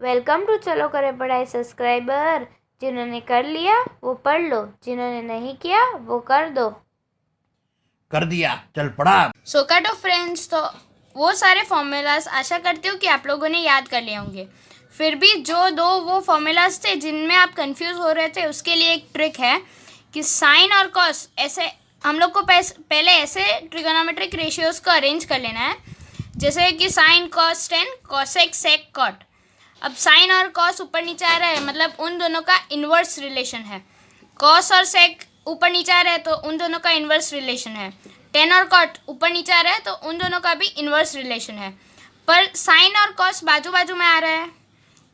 Welcome to चलो करें पढ़ाई सब्सक्राइबर। जिन्होंने कर लिया वो पढ़ लो, जिन्होंने नहीं किया वो कर दो। कर दिया, चल पढ़ा। सो काटो फ्रेंड्स, तो वो सारे फॉर्मूलाज आशा करती हूँ कि आप लोगों ने याद कर लिए होंगे। फिर भी जो दो वो फॉर्मूलाज थे जिनमें आप कंफ्यूज हो रहे थे, उसके लिए एक ट्रिक है कि साइन और कॉस, ऐसे हम लोग को पहले ऐसे ट्रिगोनोमेट्रिक रेशियोज को अरेंज कर लेना है, जैसे कि sine cos tan cosec sec cot. अब साइन और कॉस ऊपर नीचे आ रहा है, मतलब उन दोनों का इन्वर्स रिलेशन है। कॉस और सेक ऊपर नीचे आ रहा है तो उन दोनों का इन्वर्स रिलेशन है। टेन और कॉट ऊपर नीचे आ रहा है तो उन दोनों का भी इन्वर्स रिलेशन है। पर साइन और कॉस बाजू बाजू में आ रहा है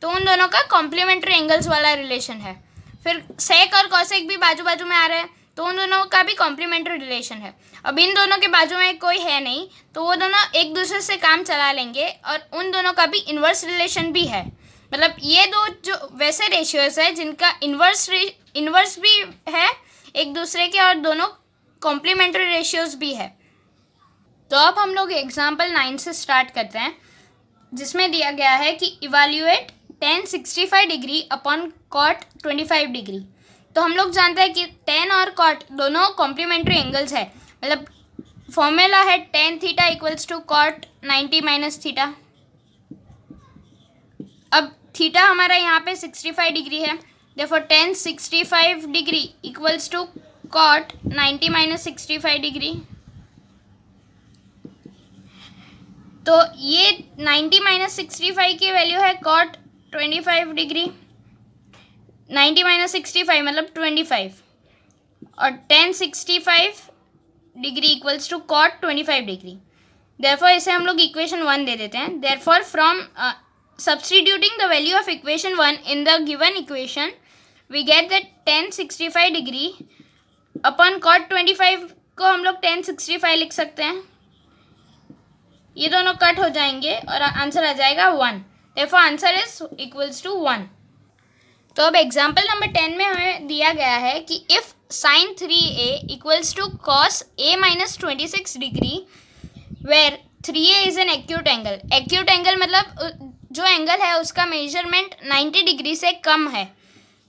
तो उन दोनों का कॉम्प्लीमेंट्री एंगल्स वाला रिलेशन है। फिर सेक और कॉसेक भी बाजू बाजू में आ रहा है तो उन दोनों का भी कॉम्प्लीमेंट्री रिलेशन है। अब इन दोनों के बाजू में कोई है नहीं तो वो दोनों एक दूसरे से काम चला लेंगे और उन दोनों का भी इन्वर्स रिलेशन भी है। मतलब ये दो जो वैसे रेशियोज है जिनका इन्वर्स भी है एक दूसरे के और दोनों कॉम्प्लीमेंट्री रेशियोज भी है। तो अब हम लोग एग्जाम्पल 9 से स्टार्ट करते हैं, जिसमें दिया गया है कि evaluate tan 65 degree upon cot 25 degree. तो हम लोग जानते हैं कि tan और cot दोनों कॉम्प्लीमेंट्री एंगल्स है। मतलब फॉर्मूला है tan theta equals to cot 90 minus theta. अब थीटा हमारा यहाँ पे 65 डिग्री है, therefore tan 65 degree equals to cot 90 minus 65 degree. तो ये 90 माइनस 65 की वैल्यू है cot 25 डिग्री। 90 माइनस 65 मतलब 25 और tan 65 degree equals to cot 25 degree. therefore इसे हम लोग इक्वेशन 1 दे देते हैं। therefore from substituting the value of equation 1 in the given equation, we get that tan 65 degree upon cot 25 को हम लोग tan 65 लिख सकते हैं। ये दोनों कट हो जाएंगे और आंसर आ जाएगा 1। therefore answer is equals to 1। तो अब एग्जाम्पल नंबर 10 में हमें दिया गया है कि if sin 3a equals to cos a minus 26 degree where 3a is an acute angle. Acute angle मतलब जो एंगल है उसका मेजरमेंट 90 डिग्री से कम है,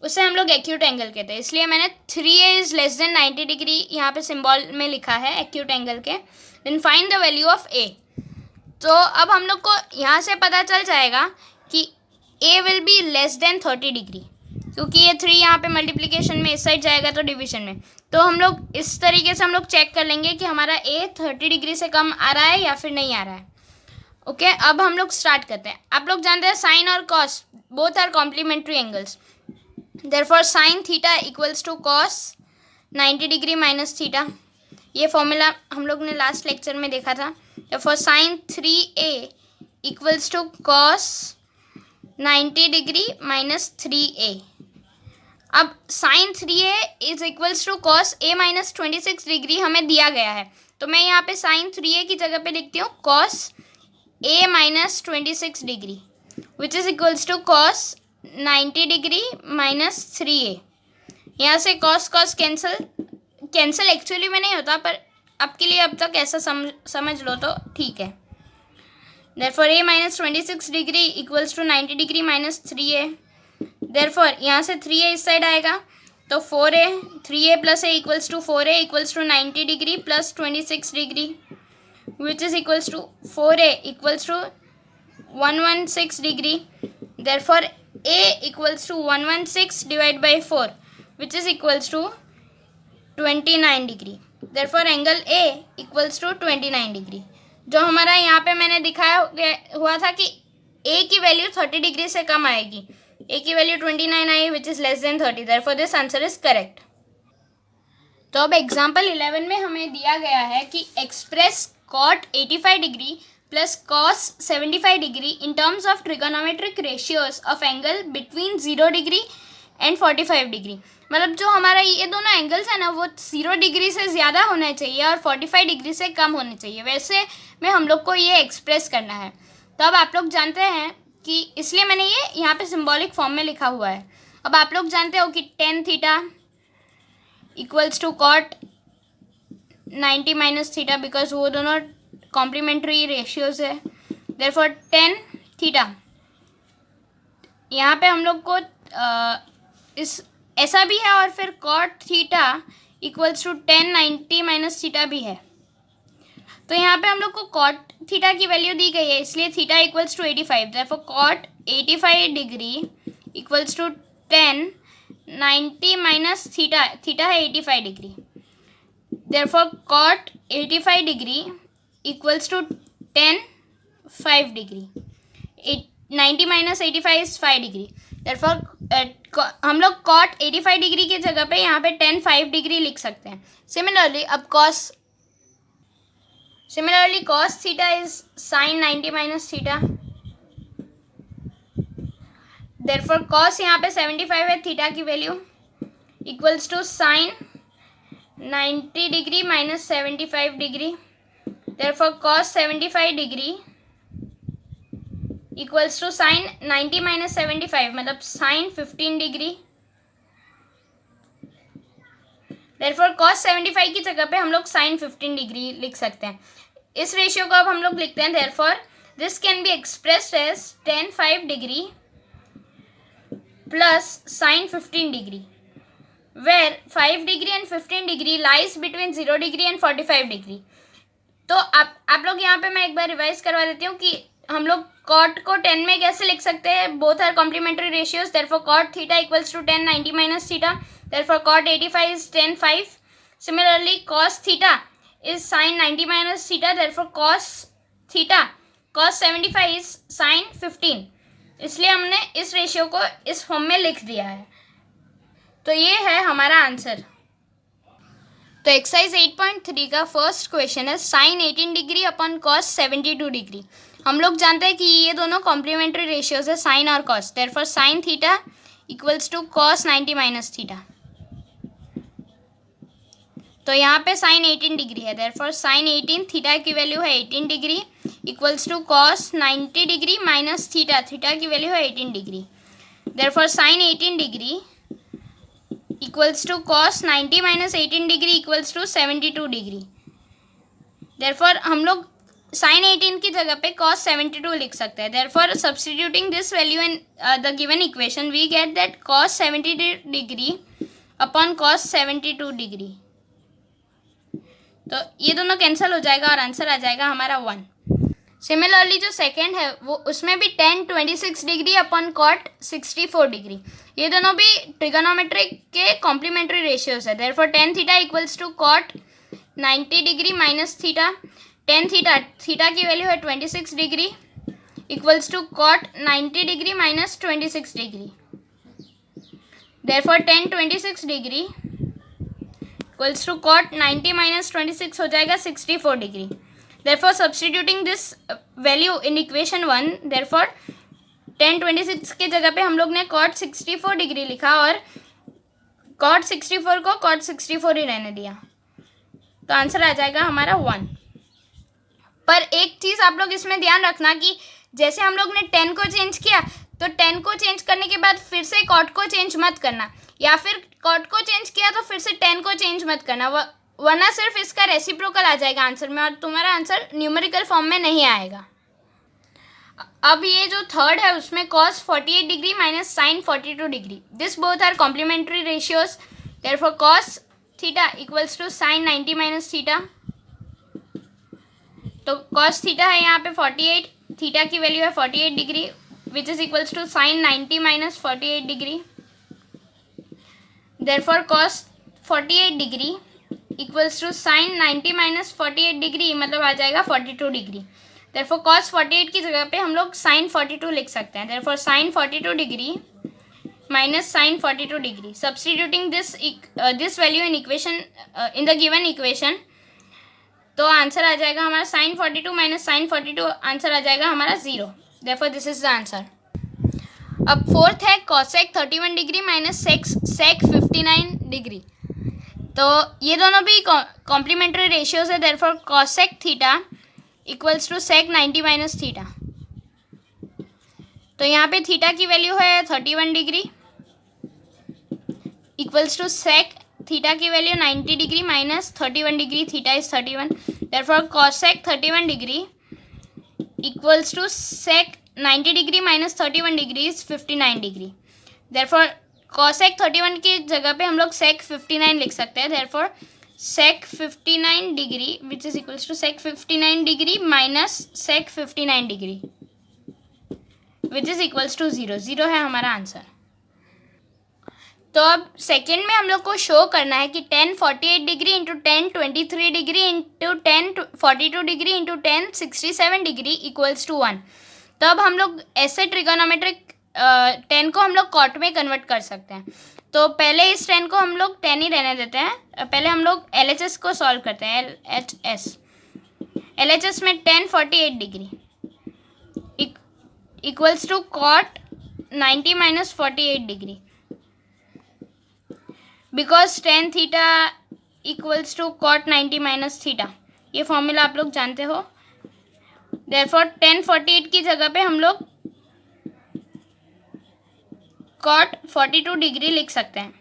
उसे हम लोग एक्यूट एंगल कहते हैं। इसलिए मैंने 3a is less than 90 degree यहाँ पे सिंबल में लिखा है एक्यूट एंगल के। Then find the value of a। तो अब हम लोग को यहाँ से पता चल जाएगा कि a will be less than 30 degree, क्योंकि ये 3 यहाँ पे मल्टीप्लिकेशन में इस साइड जाएगा तो डिवीजन में। तो हम लोग इस तरीके से हम लोग चेक कर लेंगे कि हमारा a 30 डिग्री से कम आ रहा है या फिर नहीं आ रहा है। ओके अब हम लोग स्टार्ट करते हैं। आप लोग जानते हैं साइन और cos both are complementary angles. Therefore sine theta equals to cos 90 degree minus theta. ये फॉर्मूला हम लोग ने लास्ट लेक्चर में देखा था। Therefore sine 3a equals to cos 90 degree minus 3a। अब sine 3a is equals to cos a minus 26 degree हमें दिया गया है, तो मैं यहाँ पे साइन 3a की जगह पे लिखती हूँ cos a minus 26 degree which is equals to cos 90 degree minus 3a। यहाँ से कॉस कॉस कैंसिल एक्चुअली में नहीं होता, पर आपके लिए अब तक ऐसा समझ लो तो ठीक है। therefore a minus 26 degree equals to 90 degree minus 3a। therefore यहाँ से 3a इस साइड आएगा तो 4a 3a plus a equals to 4a equals to 90 degree plus 26 degree which is equals to 4a equals to 116 degree. Therefore a equals to 116 divided by 4 which is equals to 29 degree. Therefore angle a equals to 29 degree। जो हमारा यहाँ पे मैंने दिखाया हुआ था कि a की वैल्यू 30 डिग्री से कम आएगी, a की value 29 I which is less than 30। therefore this answer is correct. तो अब एग्जाम्पल 11 में हमें दिया गया है कि express cot 85 degree plus cos 75 degree in terms of trigonometric ratios of angle between 0 degree and 45 degree. मतलब जो हमारा ये दोनों एंगल्स है ना वो 0 डिग्री से ज़्यादा होना चाहिए और 45 डिग्री से कम होने चाहिए, वैसे में हम लोग को ये एक्सप्रेस करना है। तो अब आप लोग जानते हैं कि इसलिए मैंने ये यहाँ पे सिम्बॉलिक फॉर्म में लिखा हुआ है। अब आप लोग जानते हो कि tan theta equals to cot 90 minus theta, because वो दोनों कॉम्प्लीमेंट्री रेशियोज है। देयरफॉर tan थीटा यहाँ पे हम लोग को इस ऐसा भी है और फिर cot theta equals to 10 90 minus theta भी है। तो यहाँ पे हम लोग को कॉट थीटा की वैल्यू दी गई है, इसलिए theta equals to 85, therefore cot 85 degree equals to 10 90 minus theta, theta है 85 degree, therefore cot 85 degree equals to 10 5 degree, 90 minus 85 is 5 degree, therefore हम लोग कॉट 85 डिग्री की जगह पे यहाँ पे 10 5 डिग्री लिख सकते हैं। सिमिलरली अब cos theta is sine 90 minus theta, therefore cos यहाँ पे 75 है थीटा की value equals to sine 90 degree minus 75 degree, therefore cos 75 degree equals to sine 90 minus 75 मतलब साइन 15 डिग्री, देयरफॉर cos 75 की जगह पे हम लोग साइन 15 डिग्री लिख सकते हैं। इस रेशियो को अब हम लोग लिखते हैं, therefore this can be expressed as 10 5 degree plus sine 15 degree, where 5 degree and 15 degree lies between 0 degree and 45 degree. तो आप लोग यहाँ पे मैं एक बार रिवाइज करवा देती हूँ कि हम लोग कॉट को 10 में कैसे लिख सकते हैं, both are complementary ratios, therefore cot theta equals to 10 90 minus theta, therefore cot 85 is 10 5, similarly cos theta is sine 90 minus theta, therefore cos theta cos 75 is sine 15, इसलिए हमने इस रेशियो को इस फॉर्म में लिख दिया है। तो ये है हमारा आंसर। तो एक्सरसाइज 8.3 का फर्स्ट क्वेश्चन है sine 18 degree upon cos 72 degree. हम लोग जानते हैं कि ये दोनों कॉम्प्लीमेंट्री रेशियोज है साइन और cos, therefore sine theta equals to cos 90 minus theta. तो यहाँ पे साइन 18 डिग्री है, देयरफॉर साइन 18 थीटा की वैल्यू है 18 degree equals to cos 90 degree minus theta, theta की वैल्यू है 18 degree, therefore sine 18 degree equals to cos 90 minus 18 degree equals to 72 degree, therefore हम लोग साइन 18 की जगह पे cos 72 लिख सकते हैं, therefore substituting this value in the given equation we get that cos 70 degree upon cos 72 degree. तो ये दोनों कैंसिल हो जाएगा और आंसर आ जाएगा हमारा 1। सिमिलरली जो सेकंड है वो उसमें भी 10 26 डिग्री अपॉन कॉट 64 डिग्री, ये दोनों भी ट्रिगोनोमेट्रिक के कॉम्प्लीमेंट्री रेशियोज है, therefore tan theta equals to cot 90 degree minus theta, tan theta, theta की वैल्यू है 26 degree equals to cot 90 degree minus 26 degree, therefore tan 26 degree equals to cot 90 minus 26 हो जाएगा 64 degree, therefore substituting this value in equation 1, therefore tan 26 के जगह पे हम लोग ने cot 64 डिग्री लिखा और cot 64 को cot 64 ही रहने दिया, तो आंसर आ जाएगा हमारा 1। पर एक चीज़ आप लोग इसमें ध्यान रखना कि जैसे हम लोग ने 10 को चेंज किया तो 10 को चेंज करने के बाद फिर से cot को चेंज मत करना, या फिर cot को चेंज किया तो फिर से 10 को चेंज मत करना, वरना सिर्फ इसका रेसिप्रोकल आ जाएगा आंसर में और तुम्हारा आंसर न्यूमेरिकल फॉर्म में नहीं आएगा। अब ये जो थर्ड है उसमें cos 48 degree minus sine 42 degree, this both are complementary ratios, therefore cos theta equals to sine 90 minus theta, तो cos थीटा है यहाँ पे 48, थीटा की वैल्यू है 48 degree which is equals to sine 90 minus 48 degree, therefore cos 48 degree equals to sine 90 minus 48 degree मतलब आ जाएगा 42 degree, therefore cos 48 की जगह पे हम लोग साइन 42 लिख सकते हैं, therefore sine 42 degree minus sine 42 degree, substituting this value in equation in the given equation, तो आंसर आ जाएगा हमारा साइन 42 माइनस साइन 42, आंसर आ जाएगा हमारा 0, therefore this is the answer. अब फोर्थ है cosec 31 degree minus sec 59 degree, तो ये दोनों भी कॉम्प्लीमेंट्री रेशियोज है, therefore cosec theta equals to sec 90 minus theta, तो यहाँ पे थीटा की वैल्यू है 31 degree equals to sec theta की value 90 degree minus 31 degree, theta is 31, therefore cosec 31 degree equals to sec 90 degree minus 31 degree is 59 degree. Therefore cosec 31 की जगह पे हम लोग सेक 59 लिख सकते हैं। Therefore sec 59 degree which is equals to sec 59 degree minus sec 59 degree which is equals to 0। 0 है हमारा आंसर। तो अब सेकेंड में हम लोग को शो करना है कि 1048 degree into 1023 degree into 1042 degree into 1067 degree equals to 1। तो अब हम लोग ऐसे ट्रिगोनोमेट्रिक 10 को हम लोग कॉट में कन्वर्ट कर सकते हैं। तो पहले इस 10 को हम लोग 10 ही रहने देते हैं। पहले हम लोग LHS को सॉल्व करते हैं। LHS में 1048 degree equals to cot 90 minus 48 degree, because tan theta equals to cot 90 minus theta. ये फॉर्मूला आप लोग जानते हो। देयरफॉर 1048 की जगह पे हम लोग कॉट 42 डिग्री लिख सकते हैं।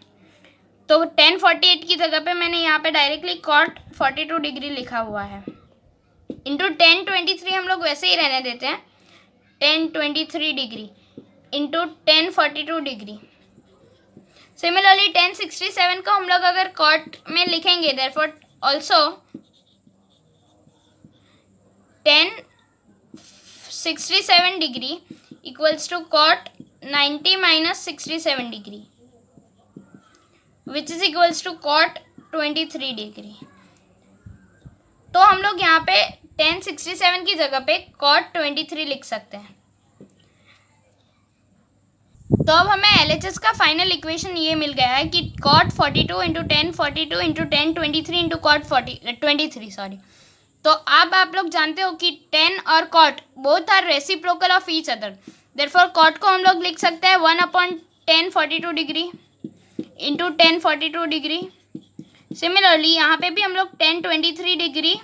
तो 1048 की जगह पे मैंने यहाँ पे डायरेक्टली कॉट 42 डिग्री लिखा हुआ है। इंटू 1023 हम लोग वैसे ही रहने देते हैं। 1023 डिग्री इंटू 1042 डिग्री। सिमिलरली 1067 को हम लोग अगर कॉट में लिखेंगे, therefore also 1067 degree equals to cot 90 minus 67 degree which is equals to cot 23 degree. तो हम लोग यहाँ पे 1067 की जगह पे कॉट 23 लिख सकते हैं। तो अब हमें LHS का फाइनल इक्वेशन ये मिल गया है कि cot 42 into 1042 into 1023 into cot 23 sorry. तो अब आप लोग जानते हो कि 10 और cot both are reciprocal of each other. Therefore cot को हम लोग लिख सकते हैं 1/1042 डिग्री इंटू 1042 डिग्री। सिमिलरली यहाँ पे भी हम लोग 1023 degree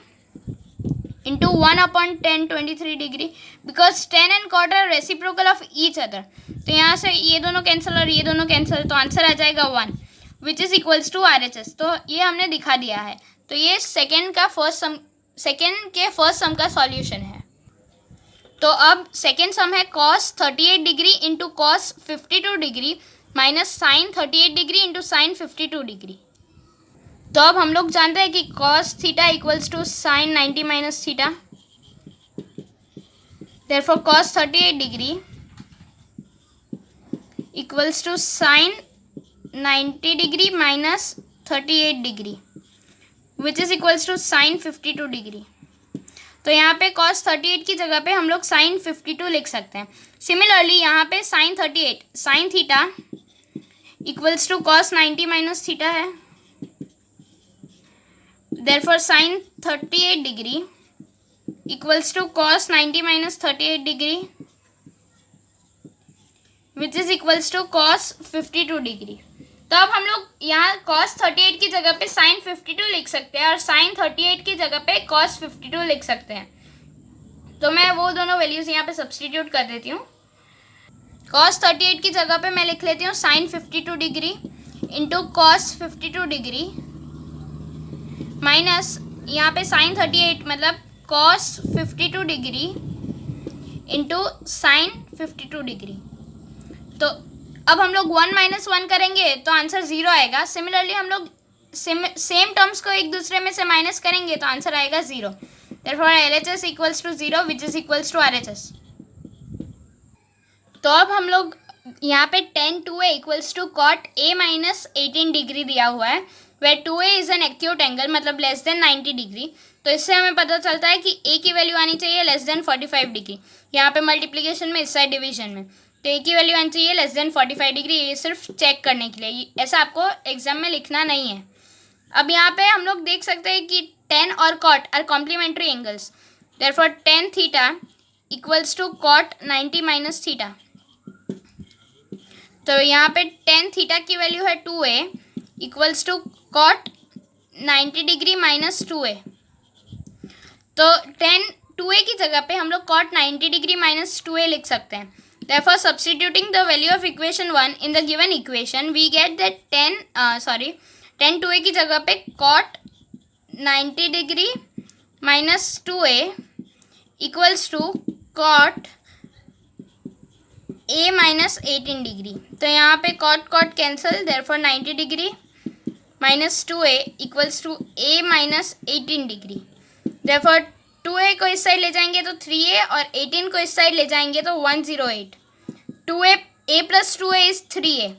into 1/1023 degree, because 10 and cot are reciprocal of each other. तो यहाँ से ये दोनों कैंसिल और ये दोनों कैंसिल, तो आंसर आ जाएगा 1 which is equals to RHS। तो ये हमने दिखा दिया है। तो ये सेकेंड के फर्स्ट सम का सॉल्यूशन है। तो अब सेकेंड सम है cos 38 degree into cos 52 degree minus sine 38 degree into sine 52 degree. तो अब हम लोग जानते हैं कि cos theta equals to sine 90 minus theta. Therefore cos 38 degree equals to sine 90 degree minus 38 degree which is equals to sine 52 degree. तो यहाँ पे cos 38 की जगह पे हम लोग साइन 52 लिख सकते हैं। सिमिलरली यहाँ पे sine 38 sine theta equals to cos 90 minus theta है। Therefore sine 38 degree equals to cos 90 minus 38 degree which is equals to cos 52 degree. तो अब हम लोग यहाँ cos 38 की जगह पे साइन 52 लिख सकते हैं और साइन 38 की जगह पे cos 52 लिख सकते हैं। तो मैं वो दोनों वैल्यूज़ यहाँ पे सब्सटीट्यूट कर देती हूँ। cos 38 की जगह पे मैं लिख लेती हूँ sine 52 degree into cos 52 degree minus यहाँ पे साइन 38 मतलब cos 52 degree into sine 52 degree. तो अब हम लोग 1 माइनस 1 करेंगे तो आंसर 0 आएगा। सिमिलरली हम लोग सेम टर्म्स को एक दूसरे में से माइनस करेंगे तो आंसर आएगा 0। Therefore LHS equals to 0 which is equals to RHS। तो अब हम लोग यहाँ पे tan 2a equals to cot a minus 18 degree दिया हुआ है, where 2a is an acute angle मतलब लेस देन 90 डिग्री। तो इससे हमें पता चलता है कि a की वैल्यू आनी चाहिए लेस देन 45 डिग्री। यहाँ पे मल्टीप्लिकेशन में, इस साइड डिवीजन में, तो a की वैल्यू आनी चाहिए लेस देन 45 डिग्री। ये सिर्फ चेक करने के लिए, ऐसा आपको एग्जाम में लिखना नहीं है। अब यहाँ पे हम लोग देख सकते हैं कि tan और cot are complementary angles. Therefore tan theta equals to cot 90 minus theta. तो यहाँ पे tan थीटा की वैल्यू है 2a equals to cot 90 degree minus 2a। तो tan 2a की जगह पे हम लोग cot 90 डिग्री माइनस 2a लिख सकते हैं। Therefore, substituting the value of equation 1 in the given equation, we get that tan 2a की जगह पे cot 90 degree minus 2a equals to cot a minus 18 degree. तो यहाँ पे cot cot cancel, therefore 90 degree minus 2a equals to a minus 18 degree. Therefore 2a को इस side ले जाएंगे तो 3a और 18 को इस साइड ले जाएंगे तो 108। 2a plus 2a is 3a।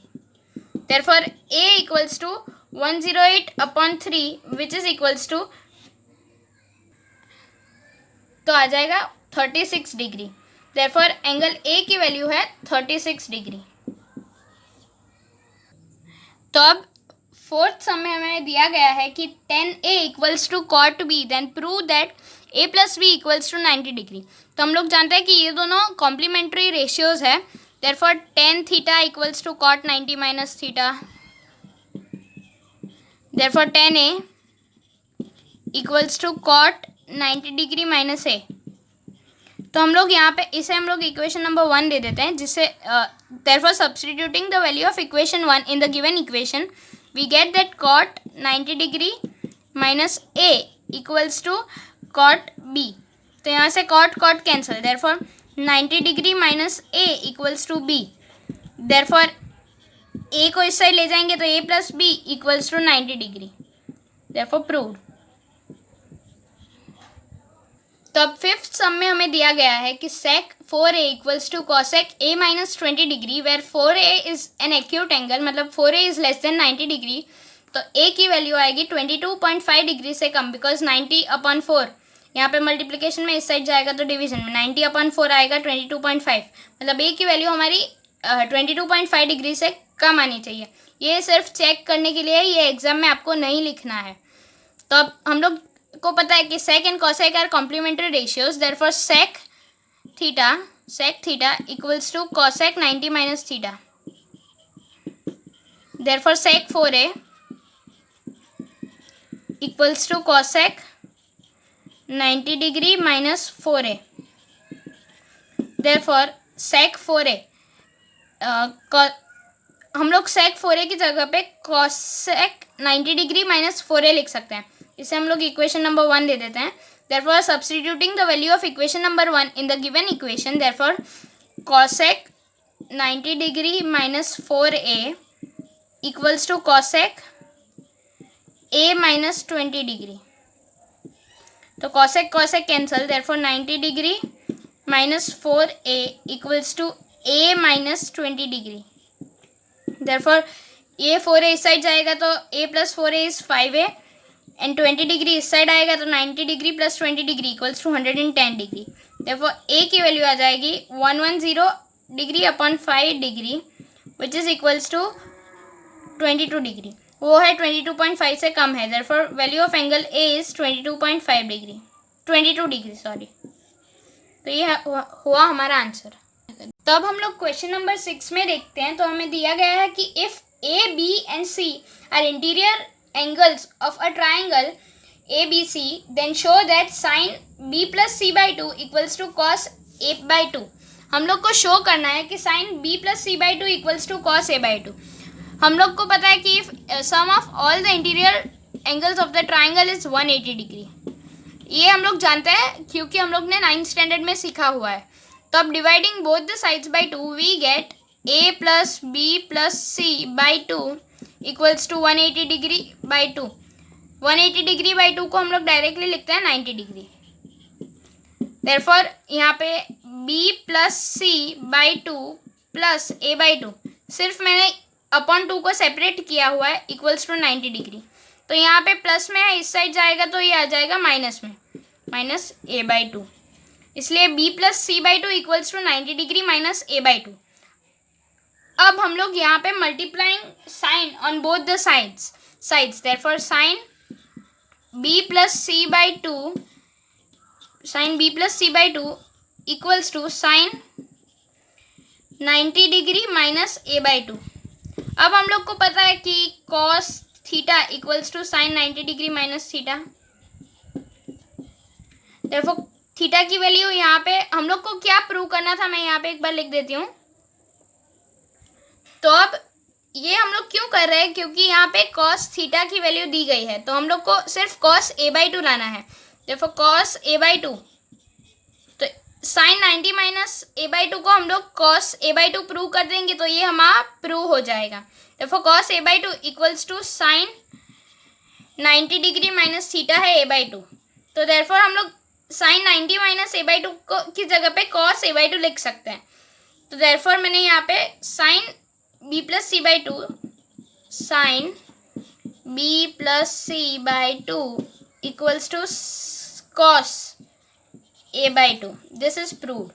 Therefore a equals to 108 upon 3 which is equals to, तो आ जाएगा 36 डिग्री। देयरफॉर एंगल A की वैल्यू है 36 डिग्री। तो अब फोर्थ सम में हमें दिया गया है कि 10a equals to cot b, then prove that a plus b equals to 90 degree. तो हम लोग जानते हैं कि ये दोनों कॉम्प्लीमेंट्री रेशियोज है। Therefore tan theta equals to cot 90 minus theta. Therefore tan a equals to cot 90 degree minus a। तो हम लोग यहाँ पे इसे हम लोग इक्वेशन नंबर 1 दे देते हैं, जिससे therefore substituting the value of equation 1 in the given equation we get that cot 90 degree minus a equals to cot b। तो यहाँ से cot cot cancel, therefore 90 degree minus a equals to b। Therefore a को इस side ले जाएंगे तो a plus b equals to 90 degree. Therefore proved. तो अब फिफ्थ सम में हमें दिया गया है कि sec 4a equals to cosec a minus 20 degree, where 4a is an acute angle, मतलब 4a is less than 90 degree. तो a की वैल्यू आएगी 22.5 डिग्री से कम, बिकॉज 90 अपॉन 4, यहाँ पे मल्टीप्लिकेशन में इस साइड जाएगा तो डिवीजन में 90 अपॉन 4 आएगा 22.5, मतलब a की वैल्यू हमारी 22.5 डिग्री से कम आनी चाहिए। ये सिर्फ चेक करने के लिए, ये एग्जाम में आपको नहीं लिखना है। तो अब हम लोग को पता है कि sec and cosec are complementary ratios, therefore sec theta equals to cosec 90 minus theta. Therefore sec 4a equals to cosec 90 degree minus 4a। Therefore sec 4a हम लोग sec 4a की जगह पे cosec 90 डिग्री माइनस 4a लिख सकते हैं। इसे हम लोग इक्वेशन नंबर 1 दे देते हैं। Therefore substituting the value of equation number 1 in the given equation, therefore cosec 90 degree minus 4a equals to cosec a minus 20 degree. तो cosec cosec cancel, therefore 90 degree minus 4a equals to a minus 20 degree. Therefore ये 4a इस side जाएगा तो a plus 4a is 5a and 20 degree इस side आएगा तो 90 degree plus 20 degree equals to 110 degree. Therefore a की value आ जाएगी 110 degree upon 5 degree which is equals to 22 degree. वो है 22.5 से कम है, therefore value of angle a is 22.5 degree, 22 degree sorry. तो ये हुआ हमारा आंसर। तो अब हम लोग क्वेश्चन नंबर 6 में देखते हैं। तो हमें दिया गया है कि if a b and c are interior angles of a triangle ABC, then show that sin b plus c by 2 equals to cos a by 2। हम लोग को शो करना है कि sin b plus c by 2 equals to cos a by 2। हम लोग को पता है कि sum of all the interior angles of the triangle is 180 degree. ये हम लोग जानते हैं क्योंकि हम लोग ने 9th स्टैंडर्ड में सीखा हुआ है। तो अब dividing both the sides by 2 we get a plus b plus c by 2 equals to 180 degree by 2। 180 degree by 2 को हम लोग डायरेक्टली लिखते हैं 90 डिग्री। देयरफॉर यहाँ पे b plus c by 2 plus a by 2, सिर्फ मैंने अपॉन 2 को सेपरेट किया हुआ है, इक्वल्स टू 90 डिग्री। तो यहाँ पे प्लस में है, इस साइड जाएगा तो ये आ जाएगा माइनस में, माइनस a बाई 2। इसलिए b plus c by 2 equals to 90 degree minus a by 2। अब हम लोग यहाँ पे multiplying sine on both the sides, therefore sine b plus c by 2, sine b plus c by 2 equals to sine 90 degree minus a by 2। अब हम लोग को पता है कि cos theta equals to sine 90 degree minus theta. Therefore theta की value यहाँ पे हम लोग को क्या प्रूव करना था, मैं यहाँ पे एक बार लिख देती हूँ। तो अब ये हम लोग क्यों कर रहे हैं, क्योंकि यहाँ पे cos थीटा की वैल्यू दी गई है, तो हम लोग को सिर्फ cos a बाई 2 लाना है। देखो cos a बाई 2, तो sine 90 minus a by two को हम लोग cos a by two prove कर देंगे तो ये हमारा प्रूव हो जाएगा। देखो cos a by two equals to sine 90 degree minus theta है ए बाई टू। तो देयरफॉर हम लोग sine 90 minus a by two की जगह पे कॉस ए बाई टू लिख सकते हैं। तो देयरफॉर मैंने यहाँ पे sine b plus c by two, sine b plus c by two equals to cos a by two. This is proved.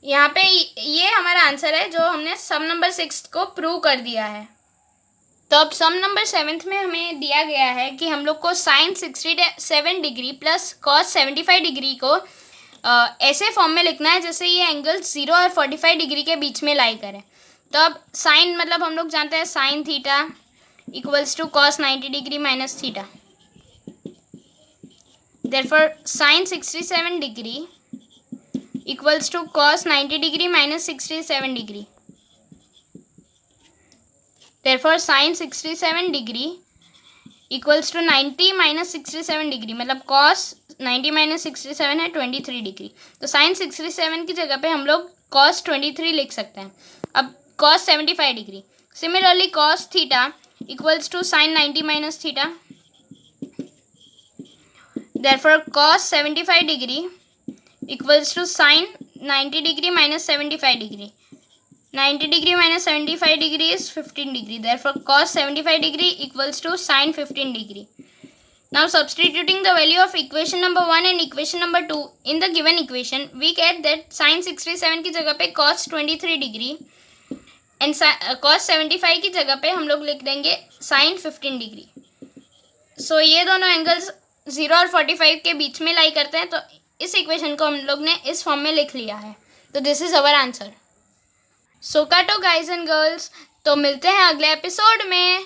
यहाँ पे ये हमारा आंसर है जो हमने सम नंबर 6 को प्रूव कर दिया है। तो अब सम नंबर 7 में हमें दिया गया है कि हम लोग को sine 67 degree plus cos 75 degree को ऐसे फॉर्म में लिखना है जैसे ये एंगल 0 और 45 डिग्री के बीच में लाई करे। तो अब साइन मतलब हम लोग जानते हैं sine theta equals to cos 90 degree minus theta. Therefore sine 67 degree equals to cos 90 degree minus 67 degree. Therefore sine 67 degree equals to 90 minus 67 degree, मतलब कॉस 90 माइनस 67 है 23 डिग्री। तो साइन 67 की जगह पे हम लोग कॉस 23 लिख सकते हैं। अब cos 75 degree, similarly cos theta equals to sine 90 minus theta. Therefore cos 75 degree equals to sine 90 degree minus 75 degree. 90 degree minus 75 degree is 15 degree. Therefore, cos 75 degree equals to sin 15 degree. Now, substituting the value of equation number 1 and equation number 2 in the given equation, we get that sin 67 की जगह पे cos 23 degree and cos 75 की जगह पे हम लोग लिख देंगे sin 15 degree. So, ये दोनों एंगल्स 0 और 45 के बीच में लाई करते हैं। तो इस इक्वेशन को हम लोग ने इस फॉर्म में लिख लिया है। तो दिस इज अवर आंसर। सो काटो गाइज एंड गर्ल्स, तो मिलते हैं अगले एपिसोड में।